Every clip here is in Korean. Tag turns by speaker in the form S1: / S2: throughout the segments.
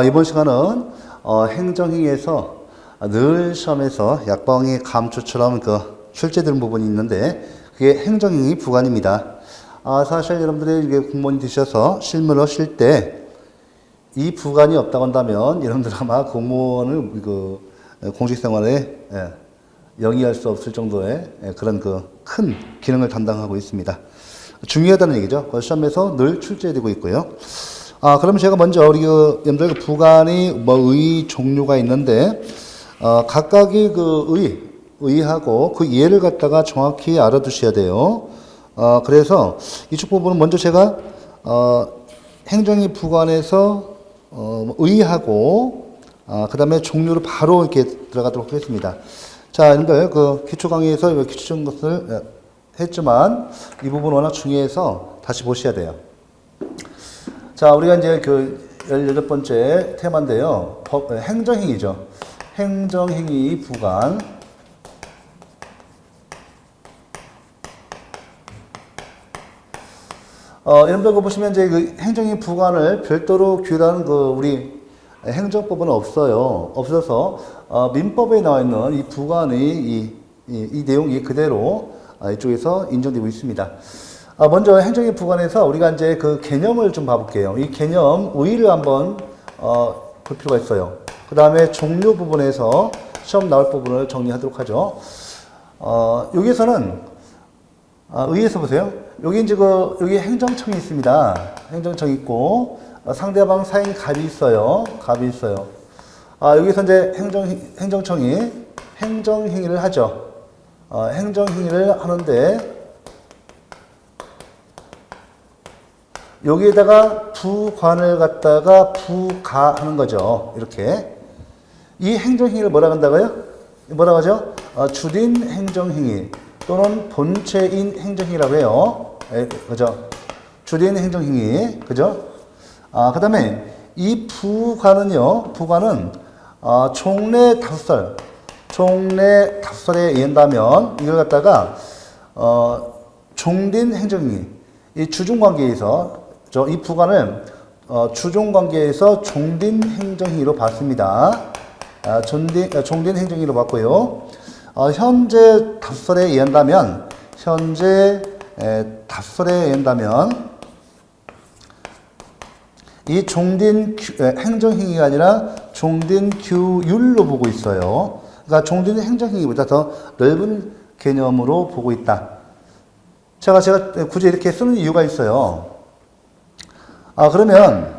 S1: 이번 시간은 행정행위에서 늘 시험에서 약방의 감초처럼 출제되는 부분이 있는데 그게 행정행위 부관입니다. 사실 여러분들이 이게 공무원이 되셔서 실무를 하실 때 이 부관이 없다고 한다면 여러분들 아마 공무원을 공직생활에 영위할 수 없을 정도의 그런 큰 기능을 담당하고 있습니다. 중요하다는 얘기죠. 시험에서 늘 출제되고 있고요. 그러면 제가 먼저 우리 여러분들 부관이 의 종류가 있는데 각각의 의하고 그 예를 갖다가 정확히 알아두셔야 돼요. 그래서 이쪽 부분은 먼저 제가 행정의 부관에서 의하고 그 다음에 종류를 바로 이렇게 들어가도록 하겠습니다. 자, 여러분들 기초 강의에서 기초적인 것을 했지만 이 부분 워낙 중요해서 다시 보셔야 돼요. 자, 우리가 이제 18번째 테마인데요. 행정행위죠. 행정행위 부관. 여러분들 보시면 이제 행정행위 부관을 별도로 규율하는 우리 행정법은 없어요. 없어서 민법에 나와 있는 이 부관의 이 내용이 그대로 이쪽에서 인정되고 있습니다. 먼저 행정행위 부관에서 우리가 이제 개념을 좀 봐볼게요. 이 개념 의의를 한번 볼 필요가 있어요. 그 다음에 종류 부분에서 시험 나올 부분을 정리하도록 하죠. 여기에서는 의의에서 보세요. 여기 이제 여기 행정청이 있습니다. 행정청이 있고 상대방 사인 갑이 있어요. 갑이 있어요. 여기서 이제 행정청이 행정행위를 하죠. 행정행위를 하는데 여기에다가 부관을 갖다가 부가하는 거죠. 이렇게. 이 행정행위를 뭐라고 한다고요? 뭐라고 하죠? 주된 행정행위 또는 본체인 행정행위라고 해요. 그죠? 주된 행정행위. 그죠? 그 다음에 이 부관은요, 부관은 종래 5설, 종래 5설에 의한다면 이걸 갖다가 종된 행정행위, 이 주종관계에서 이 부관을 주종관계에서 종된 행정행위로 봤습니다. 종된 행정행위로 봤고요. 현재 5설에 의한다면 현재 5설에 의한다면 이 종된 행정행위가 아니라 종된 규율로 보고 있어요. 그러니까 종된 행정행위보다 더 넓은 개념으로 보고 있다. 제가 굳이 이렇게 쓰는 이유가 있어요. 그러면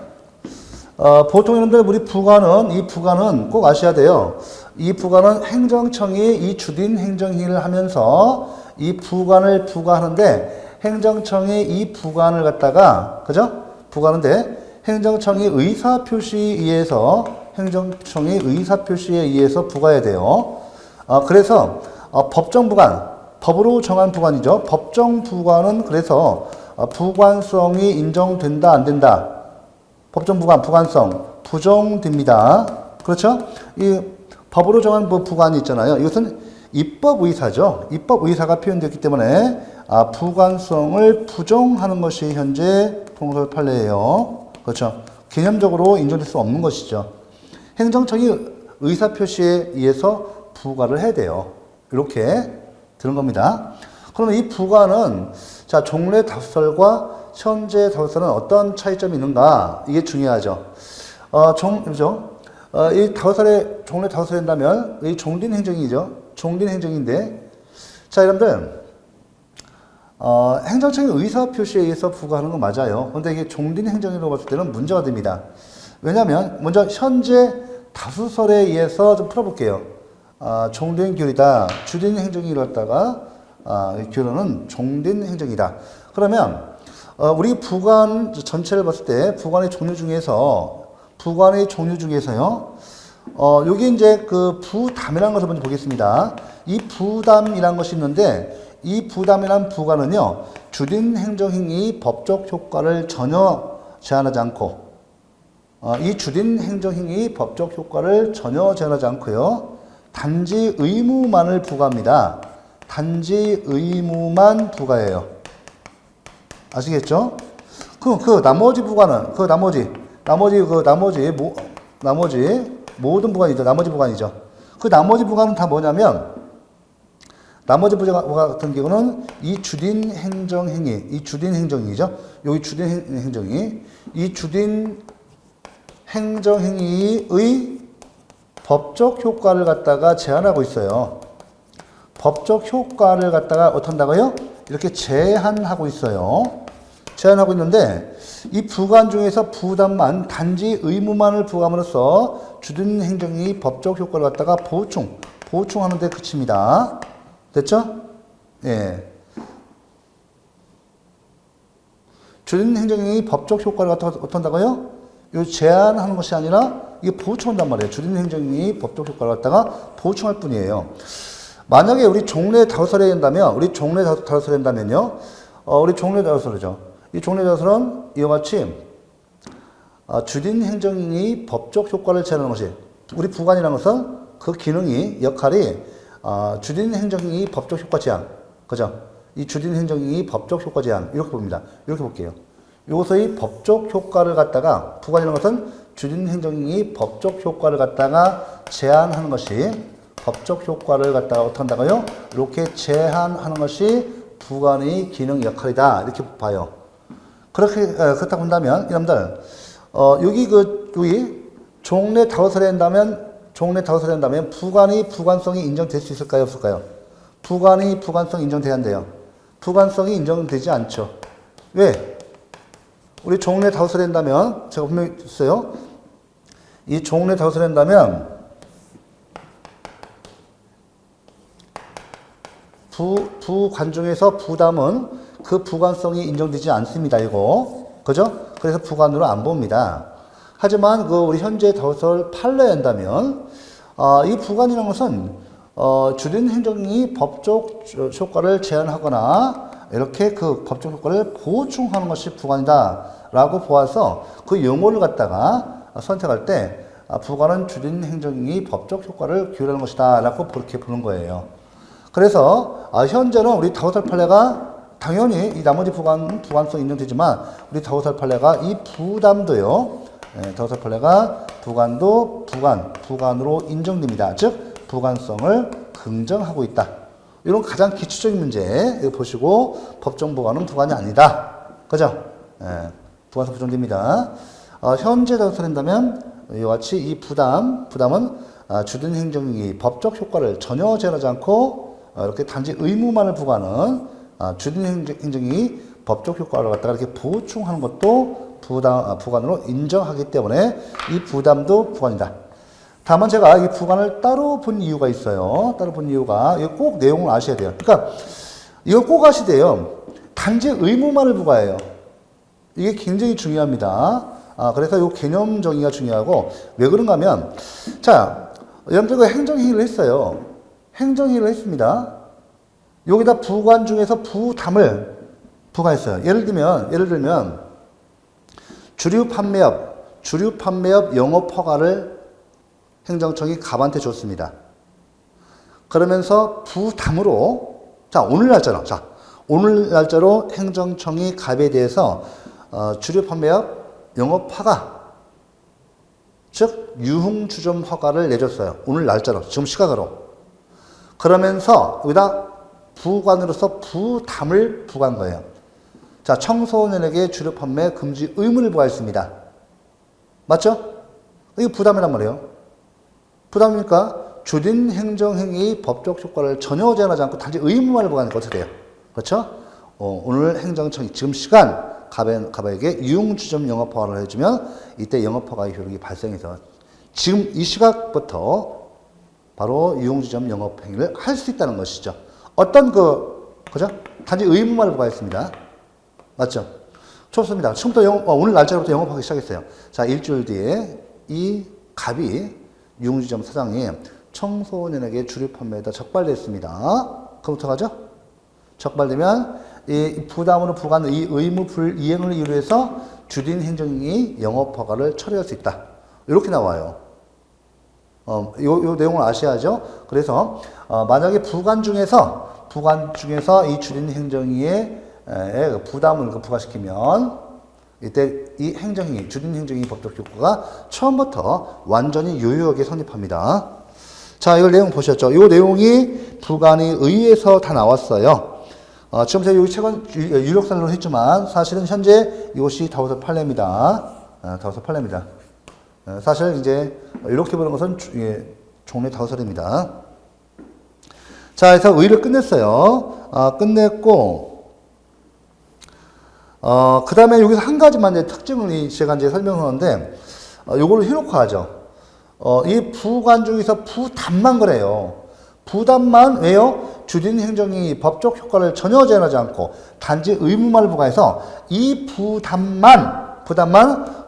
S1: 보통 여러분들 우리 이 부관은 꼭 아셔야 돼요. 이 부관은 행정청이 이 주된 행정행위를 하면서 이 부관을 부과하는데 행정청이 이 부관을 갖다가 그죠? 부과하는데 행정청이 의사표시에 의해서 부과해야 돼요. 그래서 법정 부관, 법으로 정한 부관이죠. 법정 부관은 그래서 부관성이 인정된다, 안 된다. 법정 부관, 부관성 부정됩니다. 그렇죠? 이 법으로 정한 부관이 있잖아요. 이것은 입법의사죠. 입법의사가 표현되었기 때문에 부관성을 부정하는 것이 현재 동설 판례예요. 그렇죠? 개념적으로 인정될 수 없는 것이죠. 행정청이 의사표시에 의해서 부과를 해야 돼요. 이렇게 되는 겁니다. 그러면 이 부과는 종래 5설과 현재 5설은 어떤 차이점이 있는가? 이게 중요하죠. 그죠? 이 5설에 종래 5설에 한다면 이 종된 행정이죠. 종된 행정인데 여러분들 행정청의 의사표시에 의해서 부과하는 건 맞아요. 그런데 이게 종된 행정이라고 봤을 때는 문제가 됩니다. 왜냐하면 먼저 현재 다수설에 의해서 좀 풀어볼게요. 종된 규율이다. 주된 행정이라고 했다가 규율은 종된 행정이다. 그러면 우리 부관 전체를 봤을 때 부관의 종류 중에서요. 여기 이제 부담이라는 것을 먼저 보겠습니다. 이 부담이라는 것이 있는데 이 부담이라는 부관은요. 주된 행정행위 법적 효과를 전혀 제한하지 않고 이 주된 행정행위 법적 효과를 전혀 제한하지 않고요. 단지 의무만을 부과합니다. 단지 의무만 부과해요. 아시겠죠? 나머지 부과는 나머지 나머지 모든 부관이죠. 나머지 부관이죠. 그 나머지 부관은 다 뭐냐면 나머지 부관 같은 경우는 이 주된 행정행위, 이 주된 행정이죠. 여기 주된 행정이 이 주된 행정행위의 법적 효과를 갖다가 제한하고 있어요. 법적 효과를 갖다가 어떤다고요? 이렇게 제한하고 있어요. 제한하고 있는데 이 부관 중에서 부담만 단지 의무만을 부과함으로써 주된 행정이 법적 효과를 갖다가 보충하는 데 그칩니다. 됐죠? 예. 주된 행정이 법적 효과를 갖다가 어떤다고요? 이 제한하는 것이 아니라 이게 보충한단 말이에요. 주된 행정이 법적 효과를 갖다가 보충할 뿐이에요. 만약에 우리 종래 다수설에 된다면, 우리 종래 다수설에 된다면요, 우리 종래 다수설이죠. 이 종래 다수설은 이와 같이 주된 행정이 법적 효과를 제한하는 것이, 우리 부관이라는 것은 그 기능이 역할이 주된 행정이 법적 효과 제한, 그죠? 이 주된 행정이 법적 효과 제한 이렇게 봅니다. 이렇게 볼게요. 이것의 법적 효과를 갖다가 부관이라는 것은 주된 행정이 법적 효과를 갖다가 제한하는 것이 법적 효과를 갖다가 어떻게 한다고요? 이렇게 제한하는 것이 부관의 기능 역할이다. 이렇게 봐요. 그렇다 본다면, 여러분들, 여기 종래 다수설에 된다면, 부관의 부관성이 인정될 수 있을까요? 없을까요? 부관의 부관성이 인정돼야 한대요. 부관성이 인정되지 않죠. 왜? 우리 종래 다수설에 된다면, 제가 분명히 했어요. 이 종래 다수설에 된다면, 부관 중에서 부담은 그 부관성이 인정되지 않습니다. 이거. 그죠? 그래서 부관으로 안 봅니다. 하지만 우리 현재 다수설 판례에 한다면, 이 부관이라는 것은, 주된 행정이 법적 효과를 제한하거나, 이렇게 그 법적 효과를 보충하는 것이 부관이다. 라고 보아서 그 용어를 갖다가 선택할 때, 부관은 주된 행정이 법적 효과를 기울이는 것이다. 라고 그렇게 보는 거예요. 그래서 현재는 우리 다수설 판례가 당연히 이 나머지 부관성 인정되지만 우리 다수설 판례가 이 부담도요. 다수설 판례가 부관으로 인정됩니다. 즉 부관성을 긍정하고 있다. 이런 가장 기초적인 문제 이거 보시고 법정 부관은 부관이 아니다. 그죠? 부관성 부정됩니다. 현재 다수설에 된다면 이와 같이 이 부담은 주된 행정이 법적 효과를 전혀 제한하지 않고 이렇게 단지 의무만을 부과하는 주된 행정이 법적 효과를 갖다가 이렇게 보충하는 것도 부관으로 인정하기 때문에 이 부담도 부관이다. 다만 제가 이 부관을 따로 본 이유가 있어요. 따로 본 이유가 이거 꼭 내용을 아셔야 돼요. 그러니까 이거 꼭 아셔야 돼요. 단지 의무만을 부과해요. 이게 굉장히 중요합니다. 그래서 이 개념 정의가 중요하고 왜 그런가 하면 자 여러분들 행정행위를 했어요. 행정행위를 했습니다. 여기다 부관 중에서 부담을 부과했어요. 예를 들면 주류 판매업 영업 허가를 행정청이 갑한테 줬습니다. 그러면서 부담으로 오늘 날짜로 행정청이 갑에 대해서 주류 판매업 영업 허가 즉 유흥주점 허가를 내줬어요. 오늘 날짜로 지금 시각으로. 그러면서 여기다 부관으로서 부담을 부과한 거예요. 자, 청소년에게 주류 판매 금지 의무를 부과했습니다. 맞죠? 이게 부담이란 말이에요. 부담이니까 주된 행정행위의 법적 효과를 전혀 제한하지 않고 단지 의무만을 부과하니까 어떻게 돼요? 그렇죠? 오늘 행정청이 지금 시간 갑에게 유흥주점 영업허가를 해주면 이때 영업허가의 효력이 발생해서 지금 이 시각부터 바로 유흥주점 영업행위를 할 수 있다는 것이죠. 어떤 그죠? 단지 의무만을 부과했습니다. 맞죠? 좋습니다. 지금부터 오늘 날짜부터 영업하기 시작했어요. 자, 일주일 뒤에 이 갑이 유흥주점 사장이 청소년에게 주류 판매에다 적발됐습니다. 그부터 가죠? 적발되면 이 부담으로 부과하는 이 의무 불이행을 이유로 해서 주된 행정이 영업허가를 처리할 수 있다. 이렇게 나와요. 요 내용을 아셔야죠. 그래서 만약에 부관 중에서 이 주된 행정위의 부담을 부과시키면 이때 이 행정행위, 주된 행정행위 법적 효과가 처음부터 완전히 유효하게 성립합니다. 자, 이걸 내용 보셨죠? 이 내용이 부관에 의해서 다 나왔어요. 지금 제가 여기 최근 유력설로 했지만 사실은 현재 이것이 다우서 판례입니다. 다우서 판례입니다. 사실 이제 이렇게 보는 것은 종래 다우설입니다. 자, 그래서 의를 끝냈어요. 끝냈고, 그 다음에 여기서 한 가지만 이제 특징을 제가 이제 설명하는데, 요거를 해놓고 하죠. 이 부관 중에서 부담만 그래요. 부담만 왜요? 주된 행정이 법적 효과를 전혀 제한하지 않고 단지 의무만을 부과해서 이 부담만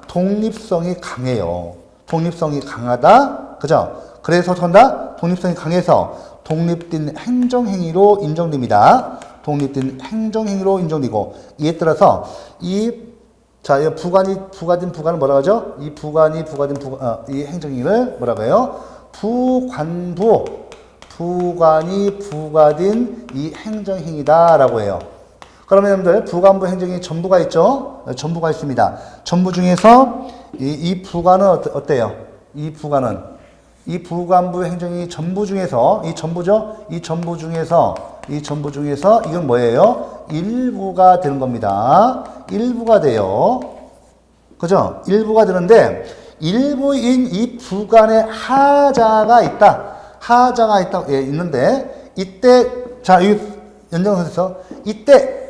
S1: 독립성이 강해요. 독립성이 강하다. 그죠? 그래서 전다 독립성이 강해서 독립된 행정행위로 인정됩니다. 독립된 행정행위로 인정되고 이에 따라서 이 부과된 뭐라고 하죠? 이 부관이 부과된 이 행정행위를 뭐라고 해요? 부관이 부과된 이 행정행위다라고 해요. 그러면 여러분들 부관부 행정이 전부가 있죠? 전부가 있습니다. 전부 중에서 이 부관은 어때요? 이 부관부 행정이 전부 중에서 이 전부 중에서 이건 뭐예요? 일부가 되는 겁니다. 일부가 돼요. 그죠? 일부가 되는데 일부인 이 부관의 하자가 있다. 있는데 이때 이 연장선에서 이때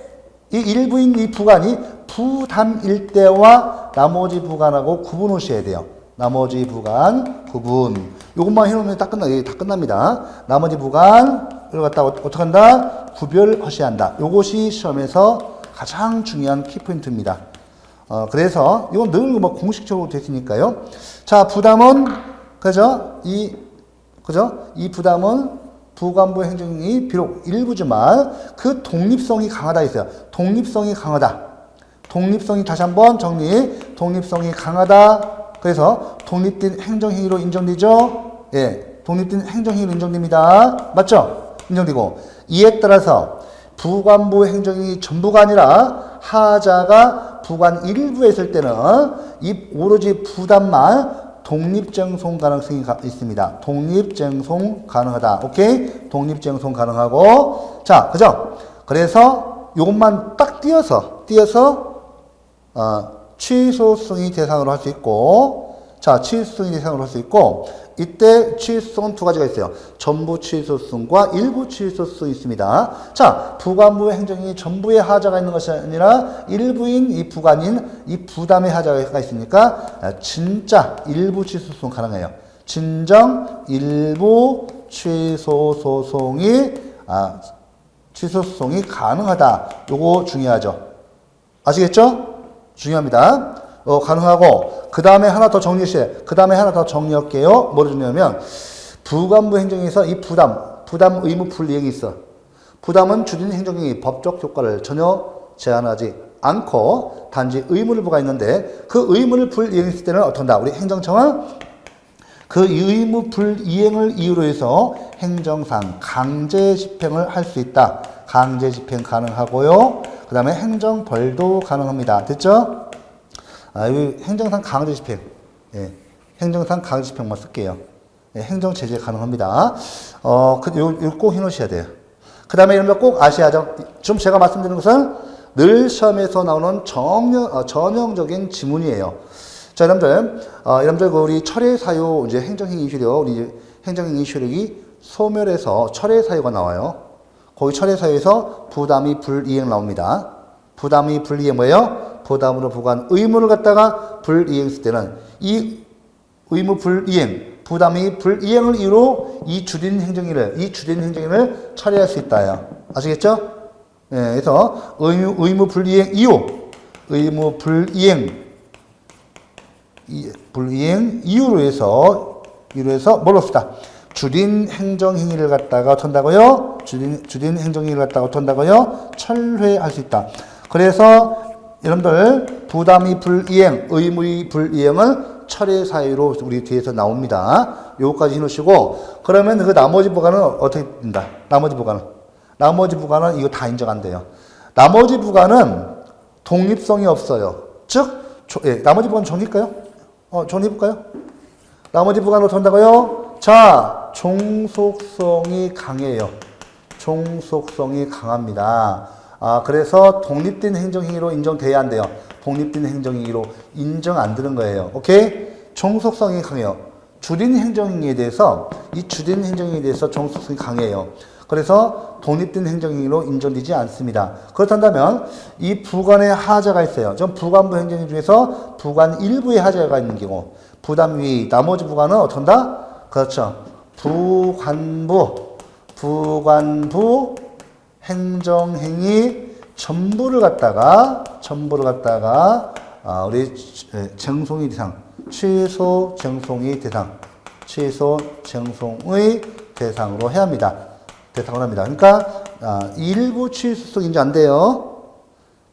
S1: 이 일부인 이 부관이 부담일 때와 나머지 부관하고 구분을 하셔야 돼요. 나머지 부관 구분. 요것만 해놓으면 다 끝납니다. 나머지 부관 이걸 갖다 어떻게 한다? 구별하셔야 한다. 요것이 시험에서 가장 중요한 키포인트입니다. 그래서 이건 늘 뭐 공식적으로 됐으니까요. 자, 부담은 이 부담은 부관부 행정이 비록 일부지만 그 독립성이 강하다 있어요. 독립성이 강하다. 독립성이 다시 한번 정리. 독립성이 강하다. 그래서 독립된 행정행위로 인정되죠? 예. 독립된 행정행위로 인정됩니다. 맞죠? 인정되고. 이에 따라서 부관부 행정이 전부가 아니라 하자가 부관 일부에 있을 때는 이 오로지 부담만 독립쟁송 가능성이 있습니다. 독립쟁송 가능하다. 오케이? 독립쟁송 가능하고. 자, 그죠? 그래서 요것만 딱 띄어서, 취소성이 대상으로 할 수 있고, 자, 취소성이 대상으로 할 수 있고, 이때 취소성은 두 가지가 있어요. 전부 취소성과 일부 취소성이 있습니다. 자, 부관부 행정이 전부의 하자가 있는 것이 아니라 일부인 이 부관인 이 부담의 하자가 있으니까 진짜 일부 취소성 가능해요. 진정 일부 취소소송이 가능하다. 요거 중요하죠. 아시겠죠? 중요합니다. 가능하고 그 다음에 하나 더 정리할게요. 뭐를 주냐면 부관부 행정에서 이 부담 의무 불이행이 있어. 부담은 주된 행정이 법적 효과를 전혀 제한하지 않고 단지 의무를 부과했는데 그 의무를 불이행했을 때는 어떤다? 우리 행정청은 그 의무 불이행을 이유로 해서 행정상 강제 집행을 할 수 있다. 강제 집행 가능하고요. 그 다음에 행정벌도 가능합니다. 됐죠? 행정상 강제 집행. 예. 행정상 강제 집행만 쓸게요. 예. 행정 제재 가능합니다. 요 꼭 해놓으셔야 돼요. 그 다음에 이런 거 꼭 아셔야죠. 지금 제가 말씀드리는 것은 늘 시험에서 나오는 전형적인 지문이에요. 자, 여러분들, 우리 철회 사유, 이제 행정행위 효력, 우리 행정행위 효력이 소멸해서 철회 사유가 나와요. 거기 철회 사유에서 부담이 불이행 나옵니다. 부담이 불이행 뭐예요? 부담으로 부과한 의무를 갖다가 불이행했을 때는 이 의무 불이행, 부담이 불이행을 이유로 이 주된 행정행위를 처리할 수 있다요. 아시겠죠? 예, 그래서 의무 불이행 이유, 불이행 이유로 해서 뭘로 쓰다? 주된 행정행위를 갖다가 어떤다고요? 주된 행정행위를 갖다가 어떤다고요? 철회할 수 있다. 그래서 여러분들 부담이 불이행, 의무의 불이행은 철회 사유로 우리 뒤에서 나옵니다. 요거까지 해놓으시고 그러면 그 나머지 부관은 어떻게 된다? 나머지 부관은 이거 다 인정 안 돼요. 나머지 부관은 독립성이 없어요. 즉, 나머지 부관 정리할까요? 정리해볼까요? 나머지 부관은 어떻게 한다고요? 자, 종속성이 강해요. 종속성이 강합니다. 그래서 독립된 행정행위로 인정돼야 한대요. 독립된 행정행위로 인정 안 되는 거예요. 오케이? 종속성이 강해요. 주된 행정행위에 대해서, 이 주된 행정행위에 대해서 종속성이 강해요. 그래서 독립된 행정행위로 인정되지 않습니다. 그렇다면 이 부관에 하자가 있어요. 좀 부관부 행정행위 중에서 부관 일부에 하자가 있는 경우, 부담 위 나머지 부관은 어떤다? 그렇죠. 부관부 행정행위 전부를 갖다가 우리 쟁송의 대상, 취소 쟁송의 대상으로 해야 합니다. 대상으로 합니다. 그러니까 일부 취소성 인정 안 돼요.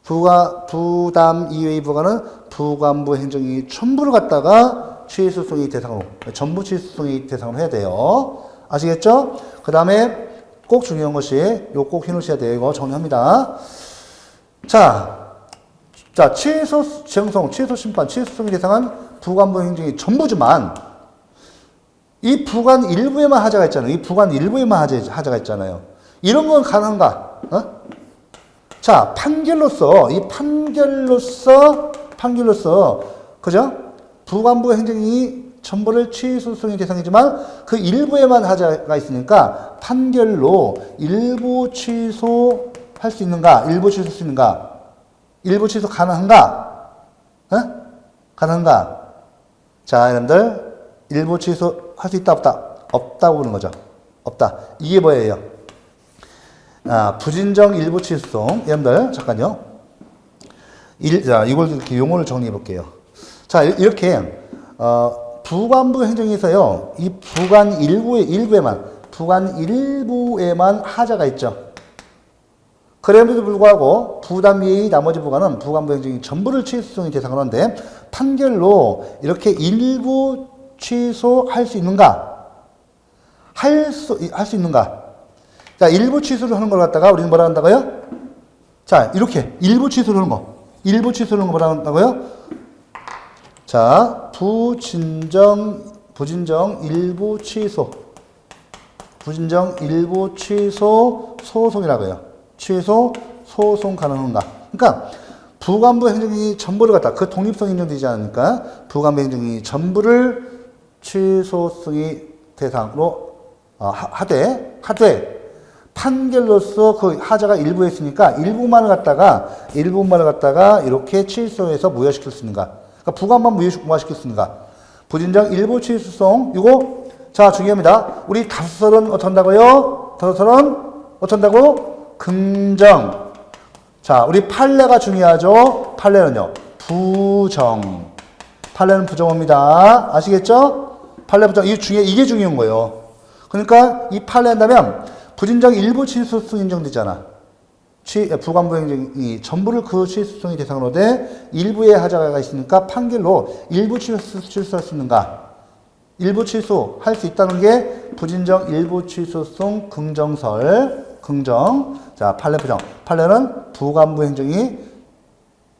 S1: 부담 이외의 부관은 부관부 행정행위 전부를 갖다가 취소성의 대상으로, 전부 취소성의 대상으로 해야 돼요. 아시겠죠? 그 다음에 꼭 중요한 것이, 요 꼭 해놓으셔야 돼요. 이거 정리합니다. 자, 취소 쟁송, 취소 심판, 취소성의 대상은 부관부 행정이 전부지만, 이 부관 일부에만 하자가 있잖아요. 이 부관 일부에만 하자가 있잖아요. 이런 건 가능한가? 자, 판결로서, 그죠? 부관부 행정이 전부를 취소성의 대상이지만 그 일부에만 하자가 있으니까 판결로 일부 취소할 수 있는가? 일부 취소할 수 있는가? 일부 취소 가능한가? 가능한가? 자, 여러분들, 일부 취소할 수 있다, 없다? 없다고 보는 거죠. 없다. 이게 뭐예요? 부진정 일부 취소성. 여러분들, 잠깐요. 자, 이걸 이렇게 용어를 정리해 볼게요. 자, 이렇게, 부관부 행정에서요, 이 부관 일부에만 하자가 있죠. 그럼에도 불구하고 부담 외의 나머지 부관은 부관부 행정이 전부를 취소성의 대상으로 하는데 판결로 이렇게 일부 취소할 수 있는가? 할 수 있는가? 자, 일부 취소를 하는 걸 갖다가 우리는 뭐라 한다고요? 자, 이렇게 일부 취소를 하는 거. 일부 취소를 하는 거 뭐라 한다고요? 자, 부진정 일부 취소. 부진정 일부 취소 소송이라고 해요. 취소 소송 가능한가? 그러니까 부관부 행정이 전부를 갖다 그 독립성이 인정되지 않으니까 부관부 행정이 전부를 취소성의 대상으로 하되 판결로서 그 하자가 일부에 있으니까 일부만을 갖다가 이렇게 취소해서 무효시킬 수 있는가? 그러니까 부관만 무효시킬 수 있는가? 부진정 일부 취소성 이거 자 중요합니다. 우리 다섯설은 어떤다고요? 다섯설은 어떤다고? 긍정. 자, 우리 판례가 중요하죠? 판례는요, 부정. 판례는 부정입니다. 아시겠죠? 판례 부정. 이게 중요한 거예요. 그러니까 이 판례 한다면 부진정 일부 취소성 인정되잖아. 부관부 행정이 전부를 그 취소성의 대상으로 돼 일부의 하자가 있으니까 판결로 일부 취소할 수 있는가? 일부 취소할 수 있다는 게 부진정 일부 취소성 긍정. 자, 판례 부정. 판례는 부관부 행정이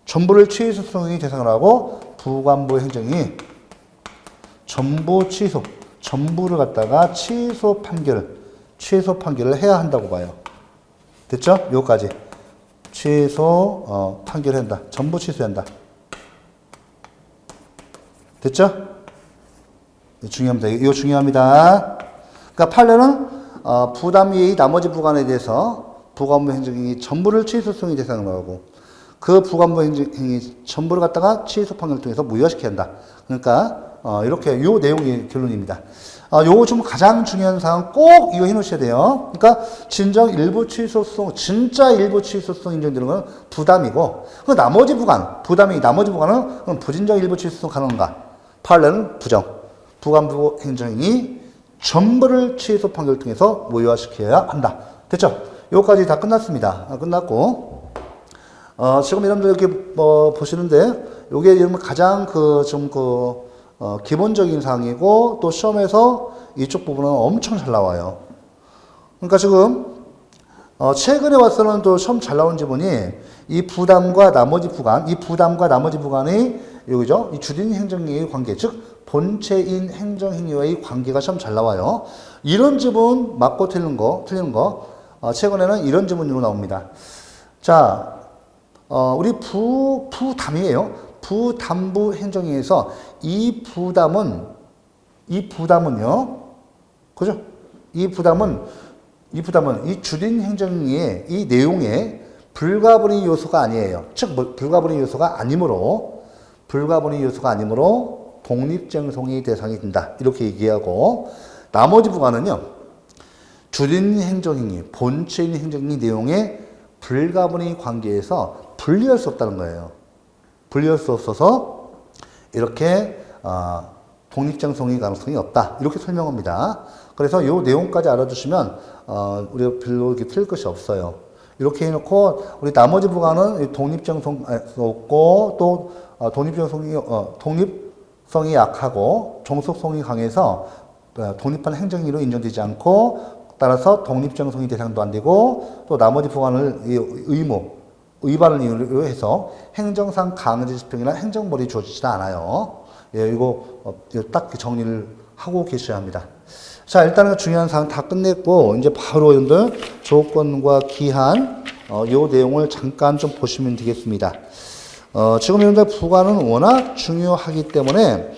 S1: 전부를 취소성의 대상으로 하고 부관부 행정이 전부를 갖다가 취소 판결을 해야 한다고 봐요. 됐죠? 요까지. 취소 판결한다. 전부 취소한다. 됐죠? 중요합니다. 이거 중요합니다. 그러니까 판례는 부담 외의 나머지 부관에 대해서 부관부 행정이 전부를 취소성의 대상으로 하고 그 부관부 행정이 전부를 갖다가 취소 판결을 통해서 무효시켜야 한다. 그러니까 이렇게 요 내용이 결론입니다. 요거 좀 가장 중요한 사항 꼭 이거 해놓으셔야 돼요. 그러니까 진짜 일부 취소성 인정되는 건 부담이고 그 나머지 부관은 부진정 일부 취소성 가능한가? 판례는 부정. 부관부 행정이 전부를 취소 판결을 통해서 무효화시켜야 한다. 됐죠? 요까지 다 끝났습니다. 끝났고 지금 여러분들 이렇게 보시는데 요게 여러분 가장 기본적인 사항이고 또 시험에서 이쪽 부분은 엄청 잘 나와요. 그러니까 지금 최근에 와서는 또 처음 잘 나온 지문이 이 부담과 나머지 부관, 이 부담과 나머지 부관의 여기죠. 이 주된 행정행위의 관계, 즉 본체인 행정행위와의 관계가 참 잘 나와요. 이런 지문 맞고 틀리는 거, 최근에는 이런 지문으로 나옵니다. 자, 우리 부담이에요. 부담부 행정행위에서 이 부담은요, 그죠? 이 부담은 이 주된 행정행위의 이 내용에 불가분의 요소가 아니에요. 즉, 불가분의 요소가 아니므로 독립쟁송의 대상이 된다. 이렇게 얘기하고, 나머지 부관은요, 주된 행정행위, 본체인 행정행위 내용에 불가분의 관계에서 분리할 수 없다는 거예요. 분리할 수 없어서 이렇게 독립쟁송의 가능성이 없다. 이렇게 설명합니다. 그래서 이 내용까지 알아두시면 우리가 별로 이렇게 틀릴 것이 없어요. 이렇게 해놓고 우리 나머지 부관은 독립쟁송 없고 또 독립성이 약하고 종속성이 강해서 독립한 행정행위로 인정되지 않고 따라서 독립쟁송의 대상도 안 되고 또 나머지 부관을 위반을 이유로 해서 행정상 강제 집행이나 행정벌이 주어지지 않아요. 예, 이거 딱 정리를 하고 계셔야 합니다. 자, 일단은 중요한 사항 다 끝냈고, 이제 바로 여러분들 조건과 기한, 요 내용을 잠깐 좀 보시면 되겠습니다. 지금 여러분들 부관은 워낙 중요하기 때문에,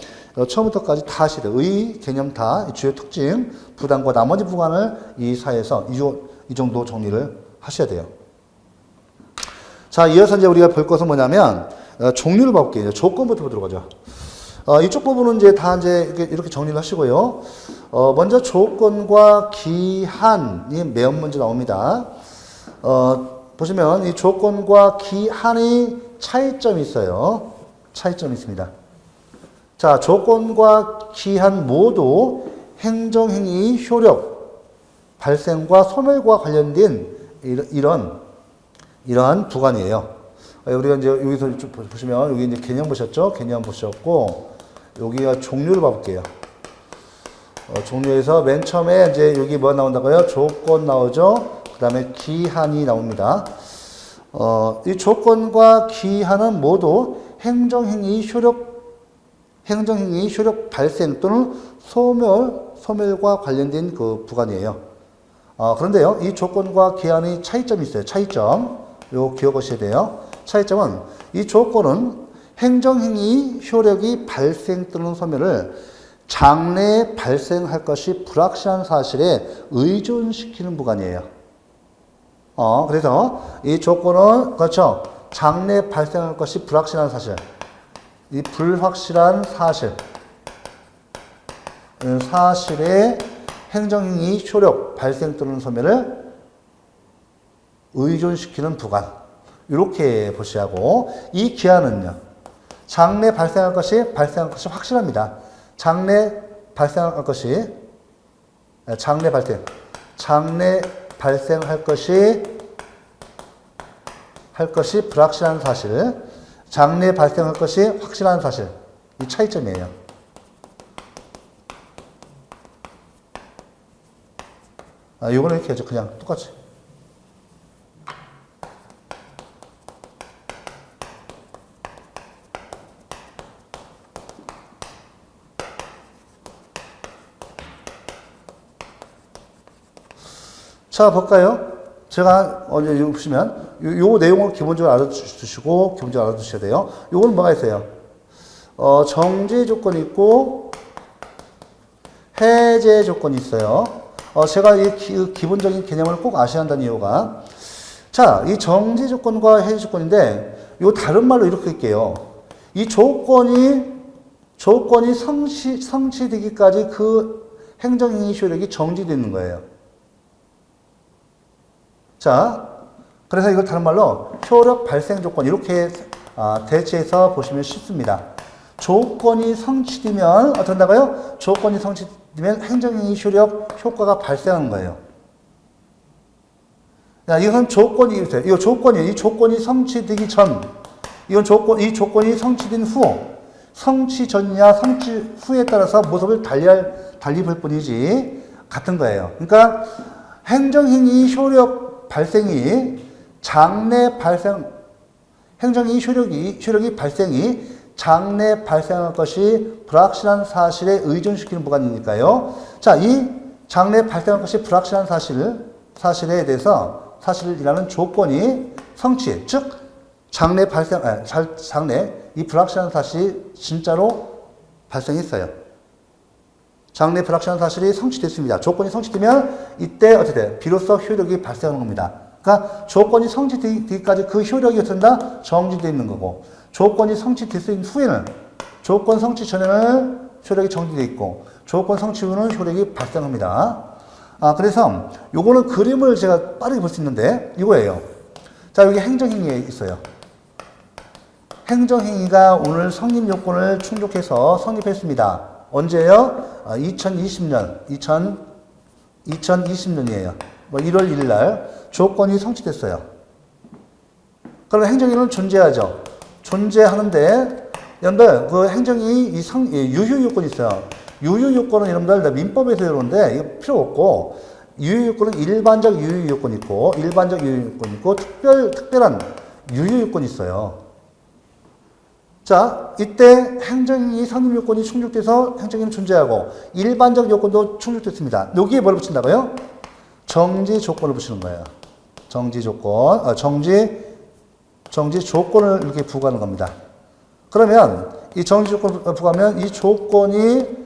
S1: 처음부터까지 다 하셔야 돼요. 의, 개념 다, 주요 특징, 부담과 나머지 부관을 이 사이에서 이 정도 정리를 하셔야 돼요. 자, 이어서 이제 우리가 볼 것은 뭐냐면, 종류를 볼게요. 조건부터 보도록 하죠. 이쪽 부분은 이제 다 이렇게 정리를 하시고요. 먼저 조건과 기한이 매운 문제 나옵니다. 보시면 이 조건과 기한의 차이점이 있어요. 차이점이 있습니다. 자, 조건과 기한 모두 행정행위 효력 발생과 소멸과 관련된 이러한 부관이에요. 우리가 이제 여기서 보시면 여기 이제 개념 보셨죠? 개념 보셨고 여기가 종류를 봐볼게요. 종류에서 맨 처음에 이제 여기 뭐 나온다고요? 조건 나오죠? 그 다음에 기한이 나옵니다. 이 조건과 기한은 모두 행정행위 효력 발생 또는 소멸과 관련된 그 부관이에요. 그런데요, 이 조건과 기한의 차이점이 있어요. 차이점. 요거 기억하셔야 돼요. 차이점은 이 조건은 행정행위 효력이 발생 또는 소멸을 장래에 발생할 것이 불확실한 사실에 의존시키는 부관이에요. 그래서 이 조건은 그렇죠. 장래에 발생할 것이 불확실한 사실. 이 불확실한 사실에 행정행위 효력 발생 또는 소멸을 의존시키는 부관. 이렇게 보셔야 하고, 이 기한은요, 장래 발생할 것이 확실합니다. 장래 발생할 것이 불확실한 사실, 장래 발생할 것이 확실한 사실. 이 차이점이에요. 이거는 이렇게 해줘. 그냥 똑같이. 자, 볼까요? 제가 언제 여기 보시면 요 내용을 기본적으로 알아두셔야 돼요. 요거는 뭐가 있어요? 정지 조건이 있고 해제 조건이 있어요. 제가 이 기본적인 개념을 꼭 아셔야 한다는 이유가, 자, 이 정지 조건과 해제 조건인데 요 다른 말로 이렇게 할게요. 이 조건이 성취되기까지 그 행정행위 효력이 정지되는 거예요. 자, 그래서 이걸 다른 말로 효력 발생 조건 이렇게 대체해서 보시면 쉽습니다. 조건이 성취되면 어떻게 한다고요? 조건이 성취되면 행정행위 효력 효과가 발생하는 거예요. 자, 이건 조건이 있어요. 이 조건이 성취되기 전, 이 조건이 성취된 후, 성취 전이냐 성취 후에 따라서 모습을 달리 볼 뿐이지 같은 거예요. 그러니까 행정행위 효력 발생이 장래 발생, 행정이 효력이 발생이 장래 발생할 것이 불확실한 사실에 의존시키는 부관이니까요. 자, 이 장래 발생할 것이 불확실한 사실에 대해서 사실이라는 조건이 성취, 즉 장래 이 불확실한 사실이 진짜로 발생했어요. 장래 불확실한 사실이 성취됐습니다. 조건이 성취되면 이때 어떻게 돼요? 비로소 효력이 발생하는 겁니다. 그러니까 조건이 성취되기까지 그 효력이 어떻게 된다? 정지되어 있는 거고, 조건이 성취됐을 후에는, 조건 성취 전에는 효력이 정지되어 있고, 조건 성취 후는 효력이 발생합니다. 그래서 요거는 그림을 제가 빠르게 볼 수 있는데 이거예요. 자, 여기 행정행위에 있어요. 행정행위가 오늘 성립 요건을 충족해서 성립했습니다. 언제요? 2020년이에요. 1월 1일 날 조건이 성취됐어요. 그럼 행정행위는 존재하죠. 존재하는데 여러분들 그 행정행위 유효 요건이 있어요. 유효 요건은 여러분들 민법에서 이러는데 이거 필요 없고, 유효 요건은 일반적 유효 요건이 있고, 일반적 유효 요건이 있고, 특별한 유효 요건이 있어요. 자, 이때 행정행위 성립 요건이 충족돼서 행정행위는 존재하고, 일반적 요건도 충족됐습니다. 여기에 뭘 붙인다고요? 정지 조건을 붙이는 거예요. 정지 조건, 정지 조건을 이렇게 부과하는 겁니다. 그러면 이 정지 조건을 부과하면 이 조건이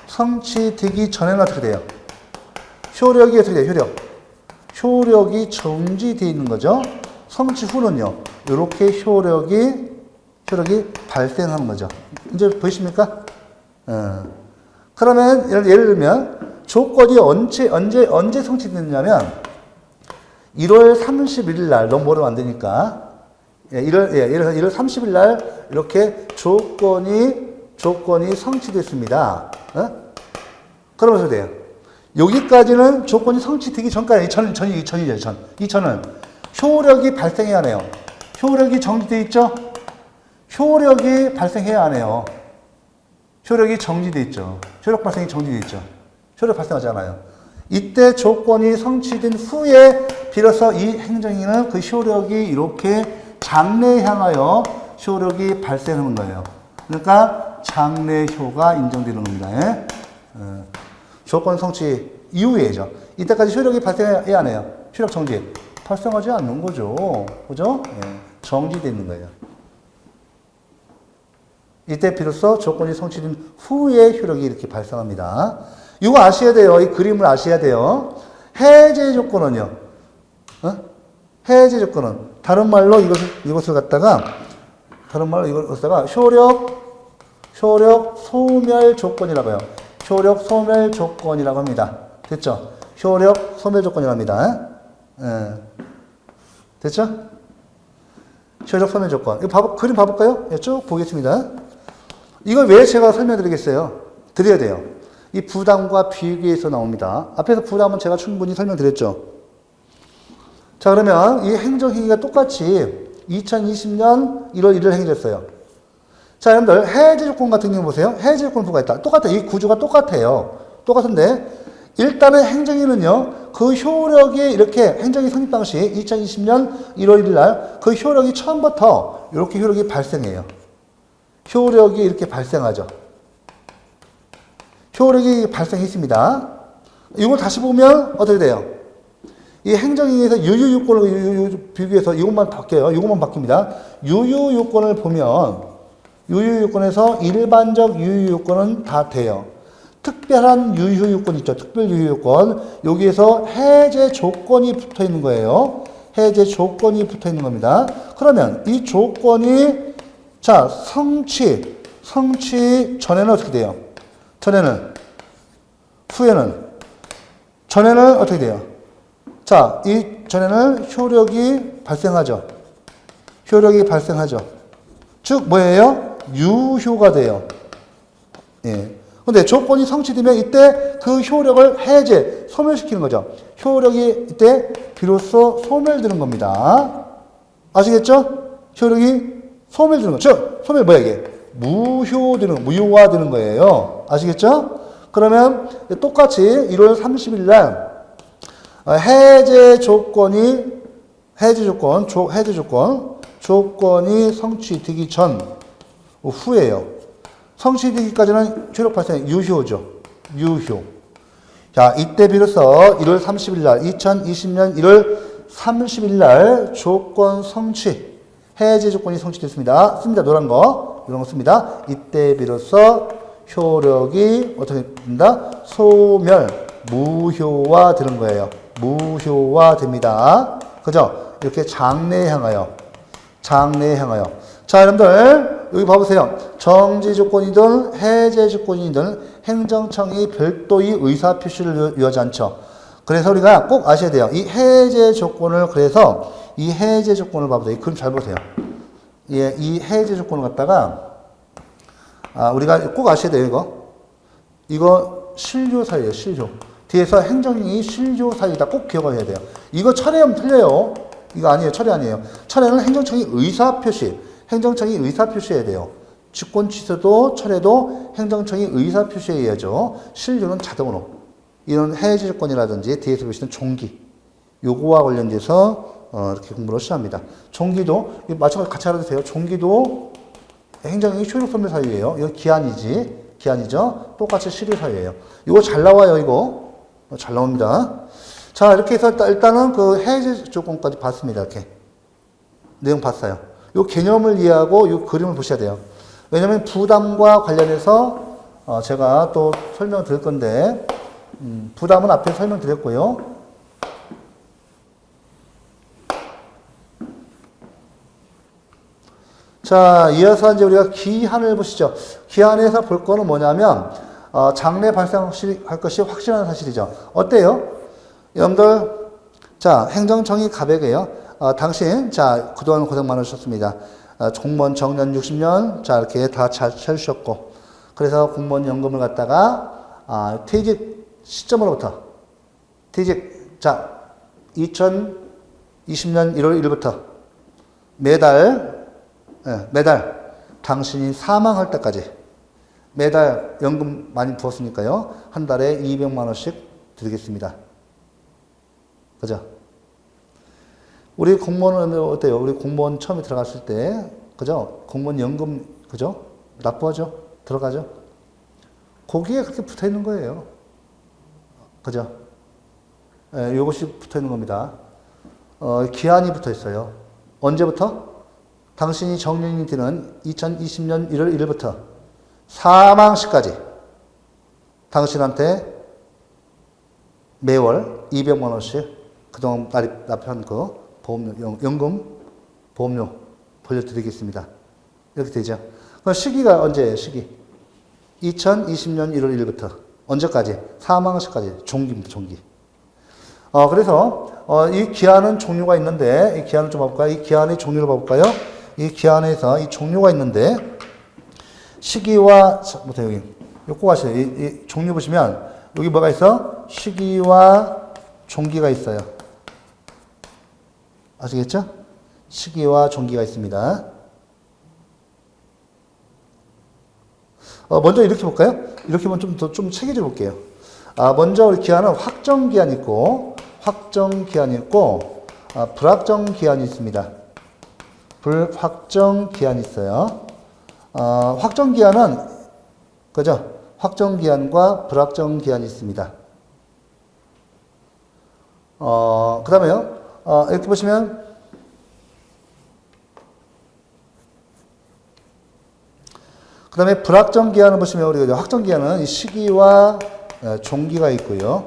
S1: 성취되기 전에는 어떻게 돼요? 효력이 어떻게 돼요? 효력이 정지되어 있는 거죠. 성취 후는요, 이렇게 효력이 발생하는 거죠. 이제 보이십니까? 그러면 예를 들면 조건이 언제 성취됐냐면 1월 31일 날, 너무 모르면 안 되니까 1월 30일 날 이렇게 조건이 성취됐습니다. 그러면서 돼요. 여기까지는 조건이 성취되기 전까지, 이천은 효력이 효력이 발생해야 하네요. 효력이 정지되어 있죠? 효력이 발생해야 하네요. 효력이 정지되어 있죠. 효력 발생이 정지되어 있죠. 효력 발생하지 않아요. 이때 조건이 성취된 후에 비로소 이 행정행위는 그 효력이 이렇게 장래에 향하여 효력이 발생하는 거예요. 그러니까 장래효가 인정되는 겁니다. 조건 성취 이후에죠. 이때까지 효력이 발생해야 하네요. 효력 정지. 발생하지 않는 거죠. 그죠? 정지되는 거예요. 이때 비로소 조건이 성취된 후에 효력이 이렇게 발생합니다. 이거 아셔야 돼요. 이 그림을 아셔야 돼요. 해제 조건은요. 해제 조건은 다른 말로 이것을 갖다가 효력 소멸 조건이라고 해요. 효력 소멸 조건이라고 합니다. 됐죠? 효력 소멸 조건이라고 합니다. 됐죠? 효력 소멸 조건. 이거 그림 봐볼까요? 쭉 보겠습니다. 이걸 왜 제가 설명드리겠어요? 드려야 돼요. 이 부담과 비교에서 나옵니다. 앞에서 부담은 제가 충분히 설명드렸죠. 자, 그러면 이 행정행위가 똑같이 2020년 1월 1일 행해졌어요. 자, 여러분들 해제 조건 같은 경우 보세요. 해제 조건 부과했다. 똑같아요. 이 구조가 똑같아요. 똑같은데 일단은 행정행위는요, 그 효력이 이렇게 행정행위 성립 당시 2020년 1월 1일 날 그 효력이 처음부터 이렇게 효력이 발생해요. 효력이 이렇게 발생하죠. 효력이 발생했습니다. 이걸 다시 보면 어떻게 돼요? 이 행정행위에서 유효요건을 비교해서 이것만 바뀌어요. 이것만 바뀝니다. 유효요건을 보면 유효요건에서 일반적 유효요건은 다 돼요. 특별한 유효요건 있죠. 특별 유효요건. 여기에서 해제 조건이 붙어 있는 거예요. 해제 조건이 붙어 있는 겁니다. 그러면 이 조건이 자, 성취 전에는 어떻게 돼요? 전에는 어떻게 돼요? 자, 이 전에는 효력이 발생하죠. 즉, 뭐예요? 유효가 돼요. 근데 조건이 성취되면 이때 그 효력을 소멸시키는 거죠. 효력이 이때 비로소 소멸되는 겁니다. 아시겠죠? 효력이 소멸되는 거죠. 소멸 뭐야 이게? 무효화되는 거예요. 아시겠죠? 그러면 똑같이 1월 30일 날 해제 조건이 성취되기 전, 후예요. 성취되기까지는 효력 발생, 유효죠. 유효. 자, 이때 비로소 1월 30일 날, 2020년 1월 30일 날 조건 성취, 해제 조건이 성취됐습니다. 씁니다. 노란 거. 이런 거 씁니다. 이때 비로소 효력이 어떻게 됩니다? 소멸, 무효화 되는 거예요. 무효화 됩니다. 그죠? 이렇게 장래에 향하여. 자, 여러분들, 여기 봐보세요. 정지 조건이든 해제 조건이든 행정청이 별도의 의사표시를 요하지 않죠. 그래서 우리가 꼭 아셔야 돼요. 이 해제 조건을 봐보세요. 이 그림 잘 보세요. 예, 이 해제 조건을 갖다가, 우리가 꼭 아셔야 돼요, 이거 실효사유예요, 실효. 뒤에서 행정이 실효사유다 꼭 기억해야 돼요. 이거 철회하면 틀려요. 이거 아니에요. 철회 아니에요. 철회는 행정청이 의사표시해야 돼요. 직권 취소도 철회도 행정청이 의사표시해야죠. 실효는 자동으로. 이런 해제 조건이라든지 뒤에서 보시는 종기. 요거와 관련돼서 이렇게 공부를 시작합니다. 종기도 마찬가지로 같이 알아두세요. 종기도 행정이 효력소멸 사유예요. 이거 기한이죠. 똑같이 실효 사유예요. 이거 잘 나와요. 이거 잘 나옵니다. 자, 이렇게 해서 일단은 그 해제 조건까지 봤습니다. 이렇게 내용 봤어요. 이 개념을 이해하고 이 그림을 보셔야 돼요. 왜냐하면 부담과 관련해서 제가 또 설명을 드릴 건데 부담은 앞에 설명드렸고요. 자, 이어서 이제 우리가 기한을 보시죠. 기한에서 볼 거는 뭐냐면 장래 발생할 것이 확실한 사실이죠. 어때요? 여러분들, 자, 행정청이 가백이에요. 당신, 자, 그동안 고생 많으셨습니다. 공무원 정년 60년, 자, 이렇게 다 잘 채우셨고, 그래서 공무원 연금을 갖다가, 퇴직 시점으로부터, 자, 2020년 1월 1일부터 매달 당신이 사망할 때까지 매달 연금 많이 부었으니까요. 한 달에 200만 원씩 드리겠습니다. 그죠? 우리 공무원은 어때요? 우리 공무원 처음에 들어갔을 때, 그죠? 공무원 연금, 그죠? 납부하죠? 들어가죠? 거기에 그렇게 붙어 있는 거예요. 그죠? 예, 이것이 붙어 있는 겁니다. 기한이 붙어 있어요. 언제부터? 당신이 정년이 되는 2020년 1월 1일부터 사망 시까지 당신한테 매월 200만 원씩 그동안 납입한 그 보험료 돌려드리겠습니다. 이렇게 되죠. 그럼 시기가 언제예요? 시기. 2020년 1월 1일부터 언제까지? 사망 시까지. 종기입니다. 종기. 그래서 이 기한은 종류가 있는데 이 기한을 좀 봐볼까요? 이 기한의 종류를 봐볼까요? 이 기한에서 이 종류가 있는데 시기와 여기 꼭 아셔요. 이 종류 보시면 여기 뭐가 있어? 시기와 종기가 있어요. 아시겠죠? 시기와 종기가 있습니다. 먼저 이렇게 볼까요? 이렇게 보면 좀 체계적으로 볼게요. 먼저 우리 기한은 확정 기한이 있고 불확정 기한이 있습니다. 불확정 기한이 있어요. 확정 기한은 그죠? 확정 기한과 불확정 기한이 있습니다. 그 다음에요. 이렇게 보시면 그 다음에 불확정 기한을 보시면 우리가 확정 기한은 이 시기와 종기가 있고요.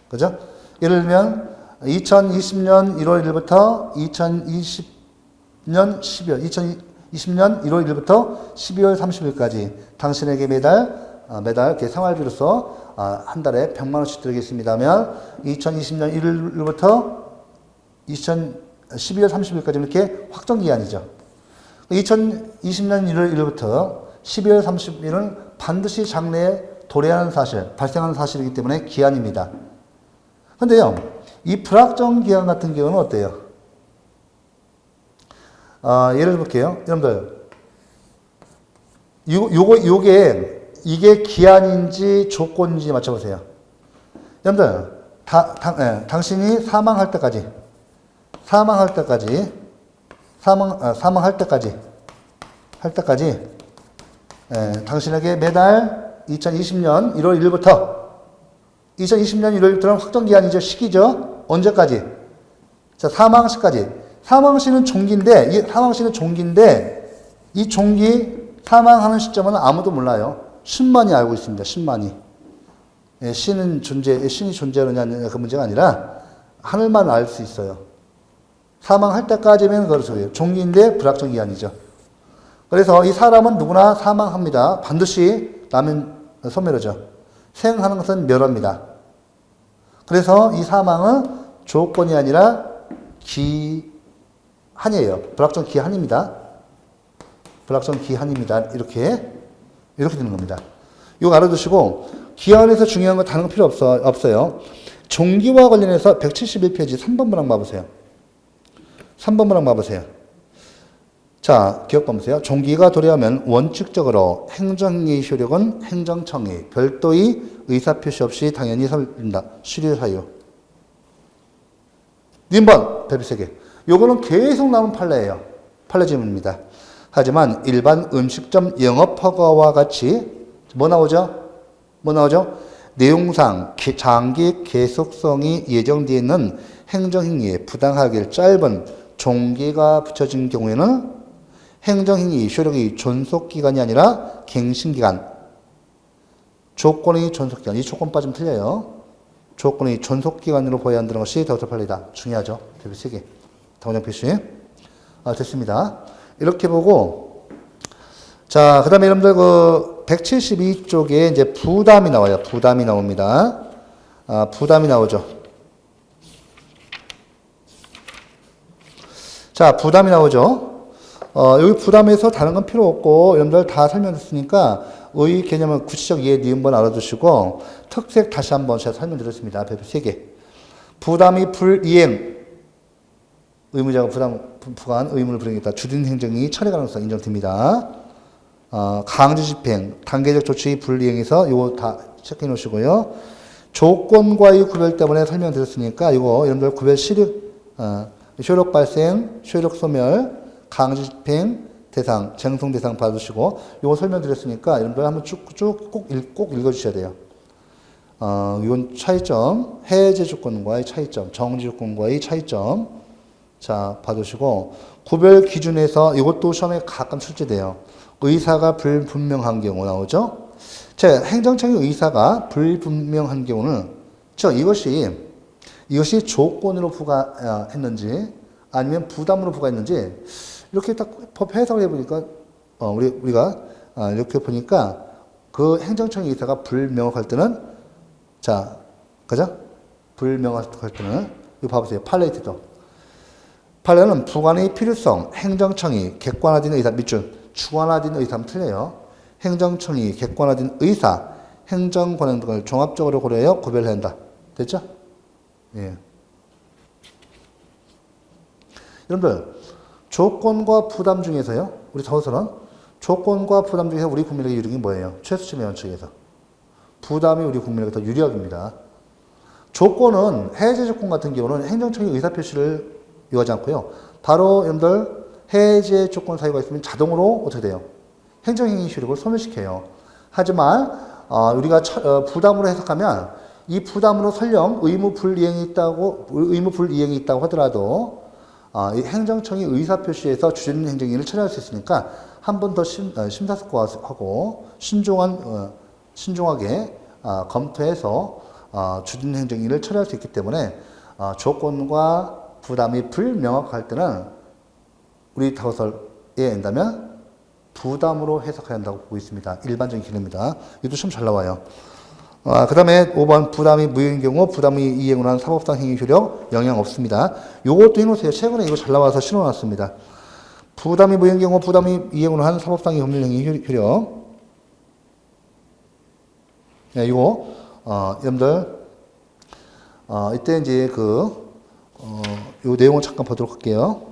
S1: 그죠? 예를 들면 2020년 1월 1일부터 2020년 1월 1일부터 12월 30일까지 당신에게 매달 이렇게 생활비로서 한 달에 100만 원씩 드리겠습니다면 2020년 1일부터 12월 30일까지 이렇게 확정 기한이죠. 2020년 1월 1일부터 12월 30일은 반드시 장래에 도래하는 사실, 발생하는 사실이기 때문에 기한입니다. 근데요, 이 불확정 기한 같은 경우는 어때요? 예를 들어 볼게요. 여러분들, 이게 기한인지 조건인지 맞춰보세요. 여러분들, 당신이 사망할 때까지, 사망할 때까지, 당신에게 매달 2020년 1월 1일부터 2020년 1월 1일부터는 확정기한이죠. 시기죠. 언제까지? 자, 사망시까지. 사망시는 종기인데, 이 종기, 사망하는 시점은 아무도 몰라요. 신만이 알고 있습니다. 신만이. 신이 존재하느냐 그 문제가 아니라 하늘만 알 수 있어요. 사망할 때까지면 그렇죠. 종기인데 불확정 기한이죠. 그래서 이 사람은 누구나 사망합니다. 반드시 남은 소멸하죠. 생하는 것은 멸합니다. 그래서 이 사망은 조건이 아니라 기한이에요. 불확정 기한입니다. 불확정 기한입니다. 이렇게 되는 겁니다. 이거 알아두시고 기한에서 중요한 거 다른 거 필요 없어요. 종기와 관련해서 171페이지 3번 문항 봐보세요. 3번 문항 봐보세요. 자, 기억 보세요. 종기가 도래하면 원칙적으로 행정행위 효력은 행정청이 별도의 의사표시 없이 당연히 설립된다. 실효사유. 님번 별표 3개. 요거는 계속 나오는 판례예요. 판례 질문입니다. 하지만 일반 음식점 영업허가와 같이 뭐 나오죠? 내용상 장기 계속성이 예정되어 있는 행정행위에 부당하게 짧은 종기가 붙여진 경우에는 행정행위 효력의 존속기간이 아니라 갱신기간. 조건의 존속기간. 이 조건 빠지면 틀려요. 조건의 존속기간으로 보여야 한다는 것이 더더 판례다. 중요하죠. 별표 3개. 당장 표시. 됐습니다. 이렇게 보고, 자, 그 다음에 여러분들 172쪽에 이제 부담이 나와요. 부담이 나옵니다. 부담이 나오죠. 자, 부담이 나오죠. 여기 부담에서 다른 건 필요 없고, 여러분들 다 설명했으니까, 의 개념은 구체적 이해 니은번 알아두시고, 특색 다시 한번 제가 설명드렸습니다. 별표 3개. 부담이 불이행. 의무자가 부과한 의무를 불이행했다. 주된 행정이 처리 가능성 인정됩니다. 강제 집행, 단계적 조치 불이행해서 이거 다 체크해 놓으시고요. 조건과의 구별 때문에 설명드렸으니까 이거 여러분들 구별 효력 발생, 효력 소멸, 강제 집행 대상, 쟁송 대상 받으시고 이거 설명드렸으니까 여러분들 한번 쭉 꼭 읽어주셔야 돼요. 이건 차이점, 해제 조건과의 차이점, 정지 조건과의 차이점. 자, 봐두시고 구별 기준에서 이것도 시험에 가끔 출제돼요. 의사가 불분명한 경우 나오죠. 자, 행정청의 의사가 불분명한 경우는 이것이 조건으로 부과했는지 아니면 부담으로 부과했는지 이렇게 딱 법 해석을 해보니까 우리가 이렇게 보니까 그 행정청의 의사가 불명확할 때는 자, 그죠? 불명확할 때는 이거 봐보세요. 팔레이트도. 판례는 부관의 필요성, 행정청이 객관화된 의사, 밑줄, 주관화된 의사는 틀려요. 행정청이 객관화된 의사, 행정권한 등을 종합적으로 고려하여 구별해야 한다. 됐죠? 예. 여러분들, 조건과 부담 중에서요, 우리 저서는 조건과 부담 중에서 우리 국민에게 유리한 게 뭐예요? 최수침의 원칙에서. 부담이 우리 국민에게 더 유리합니다. 조건은, 해제 조건 같은 경우는 행정청의 의사표시를 요하지 않고요. 바로 여러분들 해제 조건 사유가 있으면 자동으로 어떻게 돼요? 행정행위 효력을 소멸시켜요. 하지만 우리가 부담으로 해석하면 이 부담으로 설령 의무 불이행이 있다고 하더라도 이 행정청이 의사표시에서 주된 행정행위를 처리할 수 있으니까 한 번 더 심사숙고하고 신중하게 검토해서 주된 행정행위를 처리할 수 있기 때문에 조건과 부담이 불명확할 때는 우리 타고설에 한다면 부담으로 해석해야 한다고 보고 있습니다. 일반적인 개념입니다. 이것도 좀 잘 나와요. 그 다음에 5번 부담이 무효인 경우 부담이 이행으로 한 사법상 행위 효력 영향 없습니다. 요것도 해놓으세요. 최근에 이거 잘 나와서 실어놨습니다. 부담이 무효인 경우 부담이 이행으로 한 사법상 법률 행위 효력. 네, 이거 여러분들 이때 이제 요 내용을 잠깐 보도록 할게요.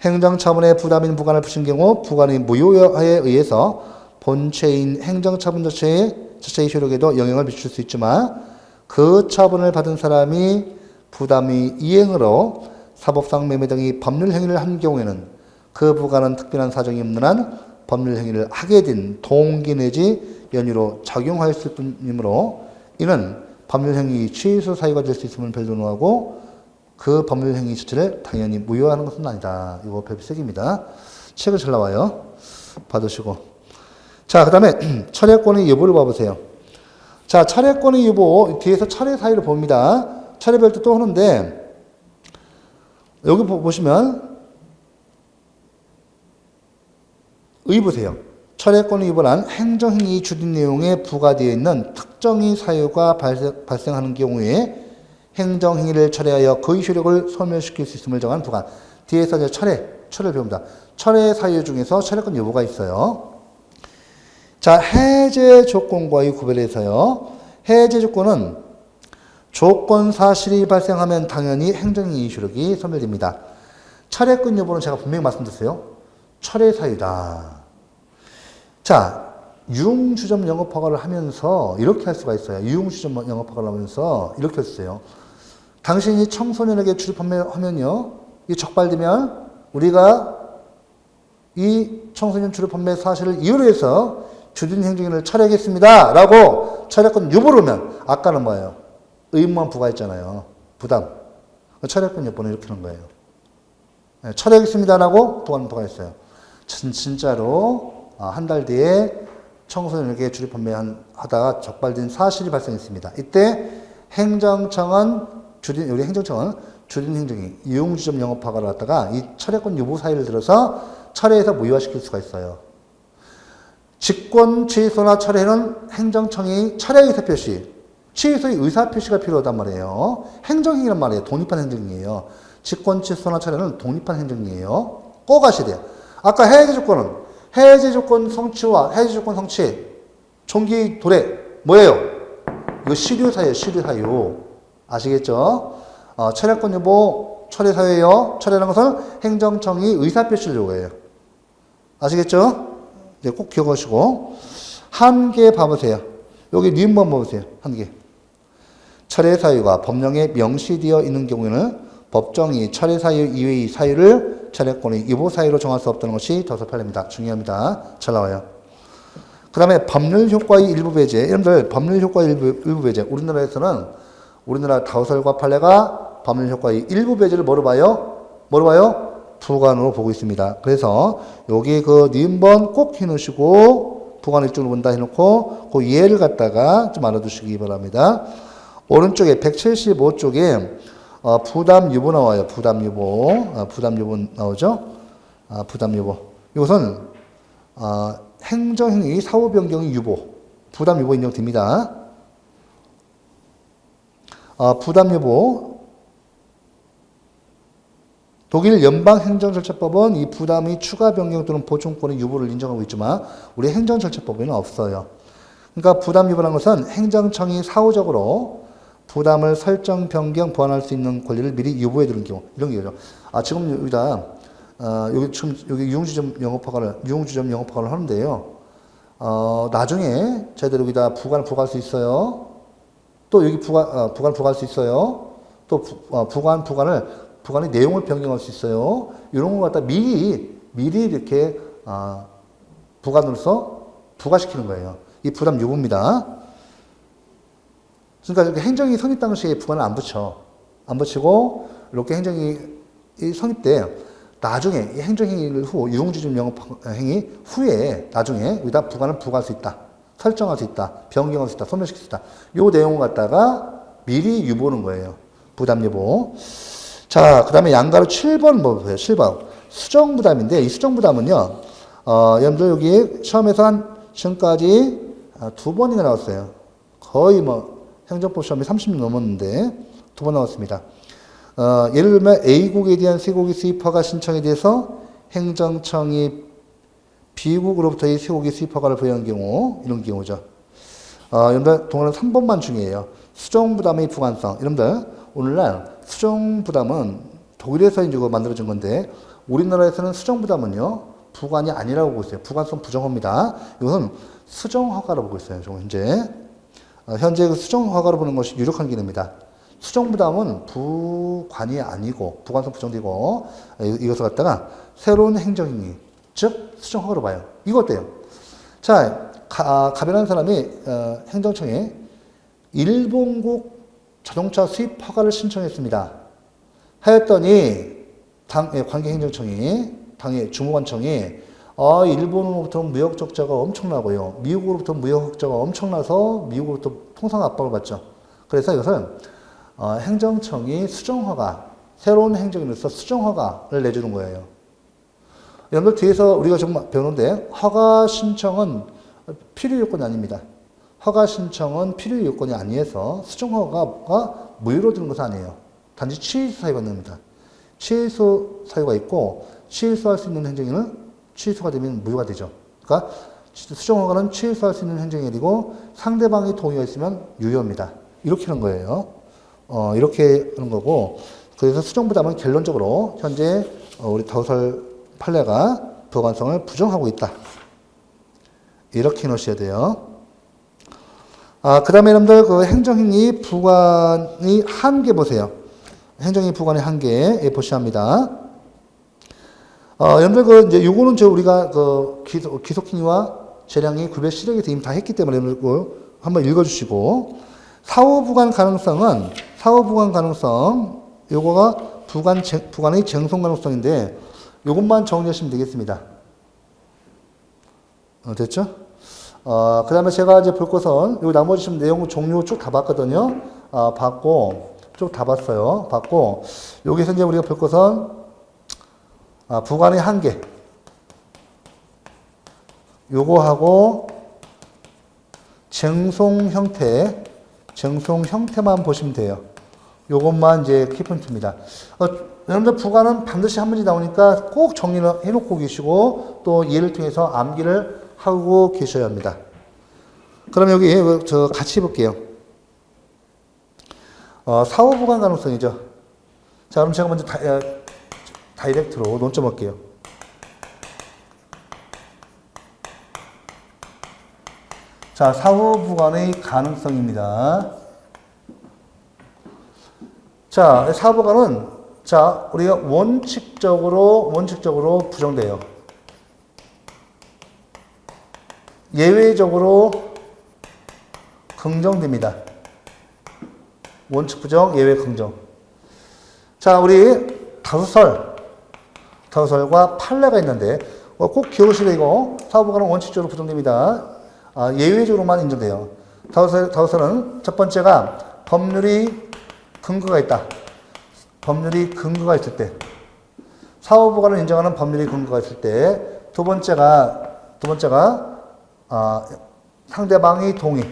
S1: 행정처분의 부담인 부관을 붙인 경우 부관의 무효에 의해서 본체인 행정처분 자체의 효력에도 영향을 미칠 수 있지만 그 처분을 받은 사람이 부담의 이행으로 사법상 매매 등의 법률 행위를 한 경우에는 그 부가는 특별한 사정이 없는 한 법률 행위를 하게 된 동기 내지 연유로 작용하였을 뿐이므로 이는 법률 행위 취소 사유가 될 수 있음을 변론하고 그 법률 행위 자체를 당연히 무효하는 것은 아니다. 이거 별색입니다. 책을 잘 나와요. 받으시고. 자, 그 다음에 철회권의 여부를 봐보세요. 자, 철회권의 여부, 뒤에서 철회 사유를 봅니다. 철회별 때 또 하는데, 여기 보시면, 의보세요. 철회권의 여부란 행정행위 주된 내용에 부과되어 있는 특정의 사유가 발생하는 경우에 행정행위를 철회하여 그의 효력을 소멸시킬 수 있음을 정한 부관. 뒤에서 이제 철회를 배웁니다. 철회 사유 중에서 철회권 여부가 있어요. 자, 해제 조건과의 구별에서요. 해제 조건은 조건 사실이 발생하면 당연히 행정행위 효력이 소멸됩니다. 철회권 여부는 제가 분명히 말씀드렸어요. 철회 사유다. 자, 유흥주점 영업허가를 하면서 이렇게 할 수가 있어요. 유흥주점 영업허가를 하면서 이렇게 했어요. 당신이 청소년에게 주류 판매하면요, 이 적발되면 우리가 이 청소년 주류 판매 사실을 이유로 해서 주된 행정행위를 철회하겠습니다. 라고 철회권 여부를 하면 아까는 뭐예요? 의무만 부과했잖아요. 부담. 철회권 여부는 이렇게 하는 거예요. 네, 철회하겠습니다. 라고 부과는 부과했어요. 진짜로 한 달 뒤에 청소년에게 주류 판매하다가 적발된 사실이 발생했습니다. 이때 행정청은 우리 행정청은 주된 행정이 유흥주점 영업허가를 갖다가 이 철회권 여부 사유를 들어서 철회해서 무효화시킬 수가 있어요. 직권 취소나 철회는 행정청이 철회 의사 표시, 취소의 의사 표시가 필요하단 말이에요. 행정행위란 말이에요. 독립한 행정이에요. 직권 취소나 철회는 독립한 행정이에요. 꼭 아셔야 돼요. 아까 해제 조건은 해제 조건 성취와 해제 조건 성취, 종기 도래 뭐예요? 이거 실효 사유예요. 실효 사유. 아시겠죠? 철회권 여부 철회 사유예요. 철회라는 것은 행정청이 의사 표시를 요구해요. 아시겠죠? 네, 꼭 기억하시고 한 개 봐보세요. 여기 니은번 봐보세요. 한 개. 철회 사유가 법령에 명시되어 있는 경우에는 법정이 철회 사유 이외의 사유를 철회권의 여부 사유로 정할 수 없다는 것이 더 판례입니다. 중요합니다. 잘 나와요. 그 다음에 법률 효과의 일부 배제. 여러분들 법률 효과의 일부 배제. 우리나라 다우설과 판례가 법률 효과의 일부 배제를 뭐로 봐요? 부관으로 보고 있습니다. 그래서 여기 그 니은번 꼭 해놓으시고 부관 일종으로 본다 해놓고 그 예를 갖다가 좀 알아두시기 바랍니다. 오른쪽에 175쪽에 부담 여부 나와요. 부담 여부 나오죠. 부담 여부. 이것은 행정행위 사후 변경의 유보. 부담 여부 인정됩니다. 부담 여부. 독일 연방행정절차법은 이 부담의 추가 변경 또는 보충권의 유보를 인정하고 있지만 우리 행정절차법에는 없어요. 그러니까 부담 유보라는 것은 행정청이 사후적으로 부담을 설정, 변경, 보완할 수 있는 권리를 미리 유보해 두는 경우 이런 게죠. 지금 여기다 여기 유흥주점 영업허가를 하는데요. 나중에 저희들 여기다 부관을 부과할 수 있어요. 또 여기 부관을 부과할 수 있어요. 또 부관의 내용을 변경할 수 있어요. 이런 걸 갖다 미리 이렇게 부관으로서 부과시키는 거예요. 이 부담 유보입니다. 그러니까 행정이 선입 당시에 부관을 안 붙이고 이렇게 행정이 선입돼 나중에 행정행위를 유흥주점 영업행위 후에 나중에 여기다 부관을 부과할 수 있다. 설정할 수 있다. 변경할 수 있다. 소멸시킬 수 있다. 이 내용을 갖다가 미리 유보는 거예요. 부담 유보. 자, 그 다음에 양가로 7번 보세요. 7번. 수정부담인데 이 수정부담은요. 여러분들 여기 시험에서 지금까지 2번이나 나왔어요. 거의 행정법 시험이 30년 넘었는데 2번 나왔습니다. 예를 들면 A국에 대한 쇠고기 수입허가 신청에 대해서 행정청이 B국으로부터의 쇠고기 수입허가를 부여한 경우 이런 경우죠. 여러분들 동안은 3번만 중요해요. 수정부담의 부관성. 여러분들 오늘날 수정부담은 독일에서 이제 만들어진 건데 우리나라에서는 수정부담은요 부관이 아니라고 보고 있어요. 부관성 부정합니다. 이것은 수정허가로 보고 있어요. 지금 현재 현재 그 수정허가로 보는 것이 유력한 기능입니다. 수정부담은 부관이 아니고 부관성 부정되고 이것을 갖다가 새로운 행정행위 즉 수정허가로 봐요. 이거 어때요? 자, 가변한 사람이 행정청에 일본국 자동차 수입 허가를 신청했습니다. 하였더니 관계행정청이 당의 주무관청이 일본으로부터 무역 적자가 엄청나고요. 미국으로부터 무역 적자가 엄청나서 미국으로부터 통상 압박을 받죠. 그래서 이것을 행정청이 수정허가, 새로운 행정으로서 수정허가를 내주는 거예요. 여러분들 뒤에서 우리가 좀 배우는데 허가 신청은 필요 요건이 아닙니다. 허가 신청은 필요 요건이 아니어서 수정허가가 무효로 되는 것은 아니에요. 단지 취소 사유가 있습니다. 취소 사유가 있고 취소할 수 있는 행정에는 취소가 되면 무효가 되죠. 그러니까 수정허가는 취소할 수 있는 행정일이고 상대방의 동의가 있으면 유효입니다. 이렇게 하는 거예요. 이렇게 하는 거고 그래서 수정부담은 결론적으로 현재 우리 더설 판례가 부관성을 부정하고 있다. 이렇게 놓으셔야 돼요. 그 다음에 여러분들 그 행정행위 부관의 한계 보세요. 행정행위 부관의 한계 보셔야 합니다. 여러분들 그 이제 요거는 우리가 그 기속행위와 재량의 구별 시력에서 이미 다 했기 때문에 여러분들 한번 읽어주시고 사후 부관 가능성 요거가 부관의 쟁송 가능성인데 요것만 정리하시면 되겠습니다. 됐죠? 그 다음에 제가 이제 볼 것은, 요 나머지 지금 내용 종류 쭉 다 봤거든요. 봤고, 쭉 다 봤어요. 봤고, 여기서 이제 우리가 볼 것은, 부관의 한계. 요거하고, 쟁송 형태만 보시면 돼요. 요것만 이제 키포인트입니다. 여러분들 부관은 반드시 한 문제 나오니까 꼭 정리를 해놓고 계시고 또 예를 통해서 암기를 하고 계셔야 합니다. 그럼 여기 같이 해볼게요. 사후 부관 가능성이죠. 자, 그럼 제가 먼저 다이렉트로 논점 할게요. 자, 사후 부관의 가능성입니다. 자, 사후 부관은 우리가 원칙적으로 부정돼요. 예외적으로 긍정됩니다. 원칙 부정, 예외 긍정. 자, 우리 다수설과 판례가 있는데, 꼭 기억하시고 이거, 사후 부관은 원칙적으로 부정됩니다. 예외적으로만 인정돼요. 다수설은 첫 번째가 법률이 근거가 있다. 법률이 근거가 있을 때. 사후 부관을 인정하는 법률이 근거가 있을 때. 두 번째가 상대방의 동의.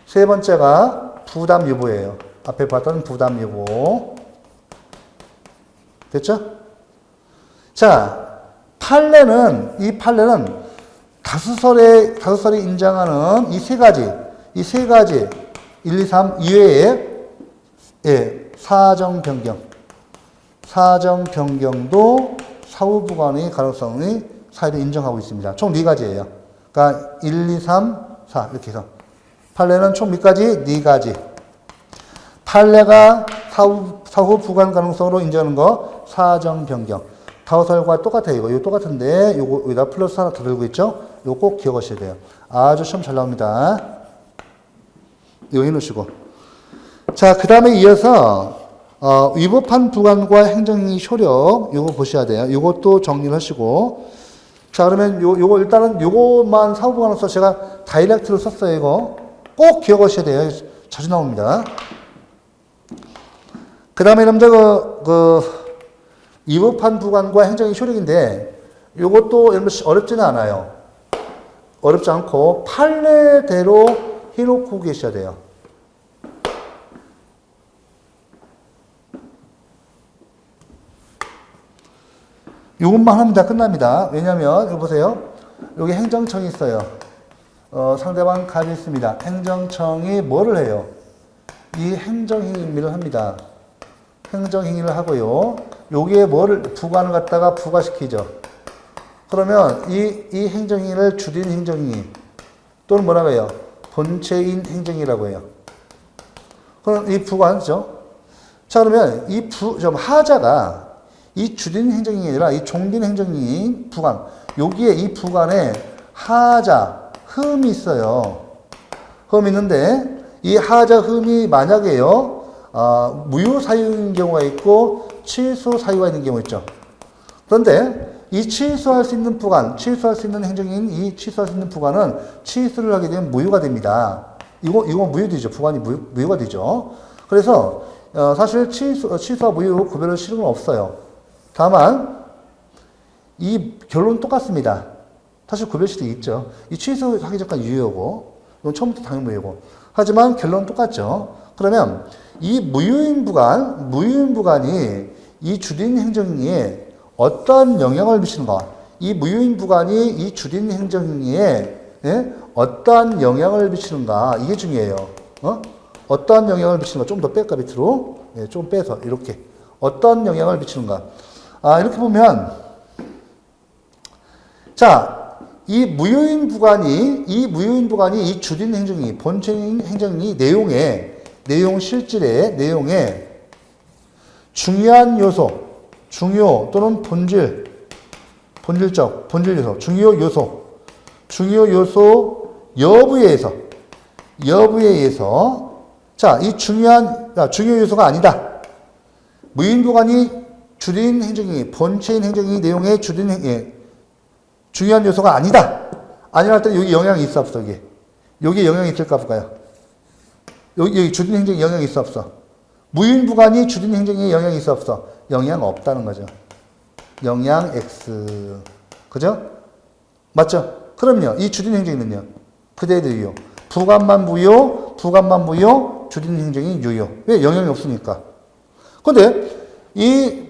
S1: 세 번째가 부담 여부예요. 앞에 봤던 부담 여부. 됐죠? 자, 이 판례는 다수설이 인정하는 이 세 가지 1, 2, 3 이외에 사정 변경도 사후 부관의 가능성의 사유를 인정하고 있습니다. 총 4가지예요. 그러니까 1, 2, 3, 4 이렇게 해서 판례는 총 몇 가지? 4가지. 판례가 사후 부관 가능성으로 인정하는 거 사정 변경. 다수설과 똑같아요. 이거 똑같은데 요거 여기다 플러스 하나 더 들고 있죠? 요거 꼭 기억하셔야 돼요. 아주 시험 잘 나옵니다. 이거 해놓으시고. 자, 그 다음에 이어서 위법한 부관과 행정행위 효력 요거 보셔야 돼요. 요것도 정리를 하시고. 자, 그러면 요거 일단은 요것만 사후 부관으로서 제가 다이렉트로 썼어요. 이거 꼭 기억하셔야 돼요. 자주 나옵니다. 그 다음에 여러분들 위법한 부관과 행정행위 효력인데 요것도 여러분 어렵지는 않아요. 어렵지 않고 판례대로 해놓고 계셔야 돼요. 이것만 하면 다 끝납니다. 왜냐면 여기 보세요. 여기 행정청이 있어요. 상대방 가지 있습니다. 행정청이 뭐를 해요? 이 행정행위를 합니다. 행정행위를 하고요. 여기에 부관을 갖다가 부과시키죠. 그러면 이 행정인을 주된 행정인 또는 뭐라고 해요? 본체인 행정이라고 해요. 그럼 이 부관이죠. 자, 그러면 하자가 이 주된 행정인이 아니라 이 종된 행정인 부관. 여기에 이 부관에 하자, 흠이 있어요. 흠이 있는데 이 하자 흠이 만약에요. 무효 사유인 경우가 있고 취소 사유가 있는 경우 있죠. 그런데 이 취소할 수 있는 부관, 취소할 수 있는 행정인 이 취소할 수 있는 부관은 취소를 하게 되면 무효가 됩니다. 이거 무효되죠. 부관이 무효가 되죠. 그래서 사실 취소와 무효 구별을 실은 건 없어요. 다만 이 결론은 똑같습니다. 사실 구별식이 있죠. 이 취소하기 전까지 유효고 이건 처음부터 당연히 무효고. 하지만 결론은 똑같죠. 그러면 이 무효인 부관이 이 주된 행정인에 어떤 영향을 미치는가? 이 무효인 부관이 이 주된 행정인에 어떠한 영향을 미치는가? 이게 중요해요. 어떠한 영향을 미치는가? 좀 더 뺄까 밑으로? 좀 빼서 이렇게 어떤 영향을 미치는가? 이렇게 보면 자, 이 무효인 부관이 이 주된 행정이 본체인 행정이 내용 실질의 내용에 중요한 요소, 중요 또는 본질적, 본질 요소, 중요 요소 여부에 의해서 자, 이 중요 요소가 아니다. 무효인 부관이 주된 행정이 본체인 행정이 내용의 중요한 요소가 아니다. 아니라 할 때 여기 영향이 있어 없어 여기. 여기 영향이 있을까 볼까요? 여기 주된 행정에 영향이 있어 없어. 무효인 부관이 주된 행정에 영향이 있어 없어. 영향 없다는 거죠. 영향 X. 그죠? 맞죠? 그럼요. 이 주된 행정은요. 그대로 유효. 부관만 무효, 주된 행정이 유효. 왜? 영향이 없으니까. 근데 이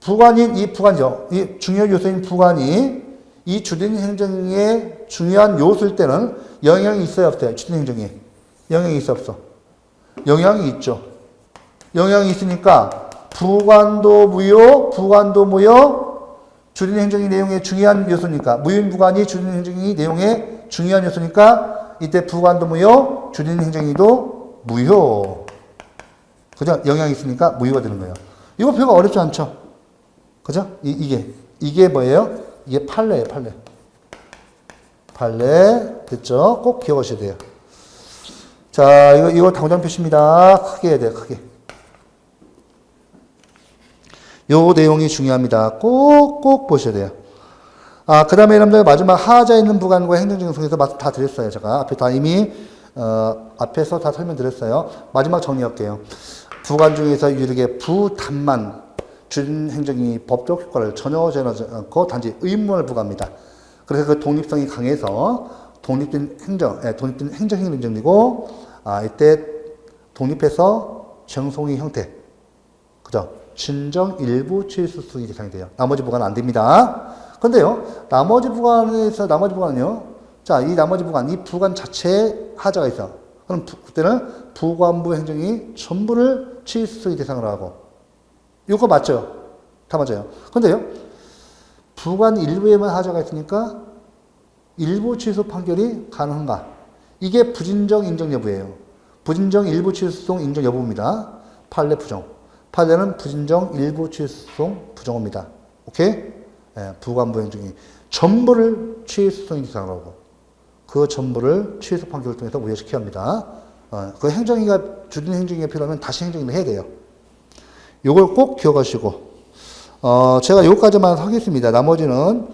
S1: 부관이죠. 이 중요 요소인 부관이 이 주된 행정의 중요한 요소일 때는 영향이 있어야 없어요. 주된 행정에. 영향이 있어 없어. 영향이 있죠. 영향이 있으니까 부관도 무효, 주된 행정의 내용의 중요한 요소니까 무효인 부관이 주된 행정의 내용의 중요한 요소니까 이때 부관도 무효, 주된 행정이도 무효. 그죠? 영향이 있으니까 무효가 되는 거예요. 이거 별로 어렵지 않죠? 그죠? 이게 뭐예요? 이게 판례예요, 판례. 판례. 됐죠? 꼭 기억하셔야 돼요. 자, 이거 당장 표시입니다. 크게 해야 돼요, 크게. 요 내용이 중요합니다. 꼭 보셔야 돼요. 그 다음에 여러분들 마지막 하자 있는 부관과 행정적인 속에서 다 드렸어요. 제가 앞에 다 이미, 앞에서 다 설명드렸어요. 마지막 정리할게요. 부관 중에서 유일하게 부단만 주된 행정이 법적 효과를 전혀 제한하지 않고 단지 의무를 부과합니다. 그래서 그 독립성이 강해서 독립된 행정이고, 이때 독립해서 정송의 형태. 그죠? 진정 일부 취소수익이 대상이 돼요. 나머지 부관은 안 됩니다. 근데요, 나머지 부관은요, 자, 이 부관 자체에 하자가 있어. 그럼 그때는 부관부 행정이 전부를 취소수익 대상으로 하고. 이거 맞죠? 다 맞아요. 근데요, 부관 일부에만 하자가 있으니까 일부 취소 판결이 가능한가? 이게 부진정 인정 여부예요. 부진정 일부 취소송 인정 여부입니다. 판례 부정. 판례는 부진정 일부 취소송 부정입니다. 오케이? 부관부 행정이 전부를 취소송이 대상으로 하고 그 전부를 취소 판결을 통해서 무효시켜야 합니다. 그 행정이가 주된 행정이가 필요하면 다시 행정을 해야 돼요. 요걸 꼭 기억하시고 제가 요까지만 하겠습니다. 나머지는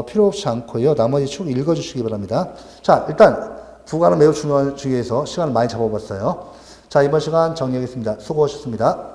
S1: 필요 없지 않고요. 나머지 쭉 읽어주시기 바랍니다. 자, 일단 부관은 매우 중요해서 시간을 많이 잡아봤어요. 자, 이번 시간 정리하겠습니다. 수고하셨습니다.